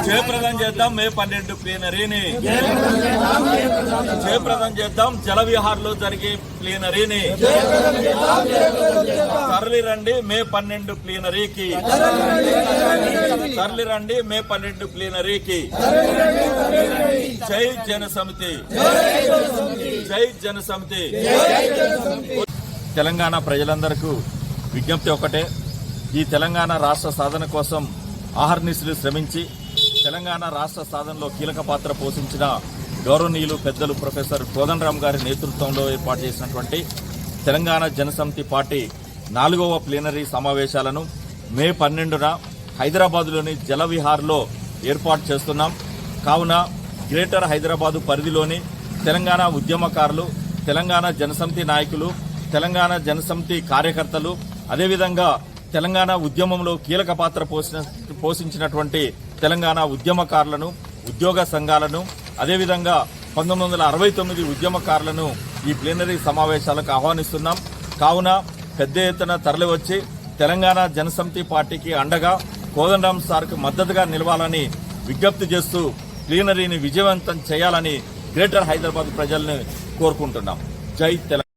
జయప్రదం చేద్దాం మే 12 ప్లీనరీని, జయప్రదం చేద్దాం జలవిహార్ లో జరిగే ప్లీనరీని, తరలి రండి మే 12 ప్లీనరీకి, తరలి రండి మే 12 ప్లీనరీకి. జై జనసమితి, జై జనసమితి. తెలంగాణ ప్రజలందరికీ విజ్ఞప్తి ఒకటే, ఈ తెలంగాణ రాష్ట్ర సాధన కోసం ఆహర్నిశలు శ్రమించి తెలంగాణ రాష్ట్ర సాధనలో కీలక పాత్ర పోషించిన గౌరవనీయులు పెద్దలు ప్రొఫెసర్ కోదండరాం గారి నేతృత్వంలో ఏర్పాటు చేసినటువంటి తెలంగాణ జనసమితి పార్టీ 4వ ప్లీనరీ సమావేశాలను మే 12న హైదరాబాద్లోని జలవిహార్లో ఏర్పాటు చేస్తున్నాం. కావున గ్రేటర్ హైదరాబాదు పరిధిలోని తెలంగాణ ఉద్యమకారులు, తెలంగాణ జనసమితి నాయకులు, తెలంగాణ జనసమితి కార్యకర్తలు, అదేవిధంగా తెలంగాణ ఉద్యమంలో కీలక పాత్ర పోషించినటువంటి తెలంగాణ ఉద్యమకారులను, ఉద్యోగ సంఘాలను, అదేవిధంగా 1969 ఉద్యమకారులను ఈ ప్లీనరీ సమావేశాలకు ఆహ్వానిస్తున్నాం. కావున పెద్ద ఎత్తున తరలివచ్చి తెలంగాణ జనసమితి పార్టీకి అండగా కోదండరాం సార్కు మద్దతుగా నిలవాలని విజ్ఞప్తి చేస్తూ ప్లీనరీని విజయవంతం చేయాలని గ్రేటర్ హైదరాబాద్ ప్రజల్ని కోరుకుంటున్నాం. జై తెలంగాణ.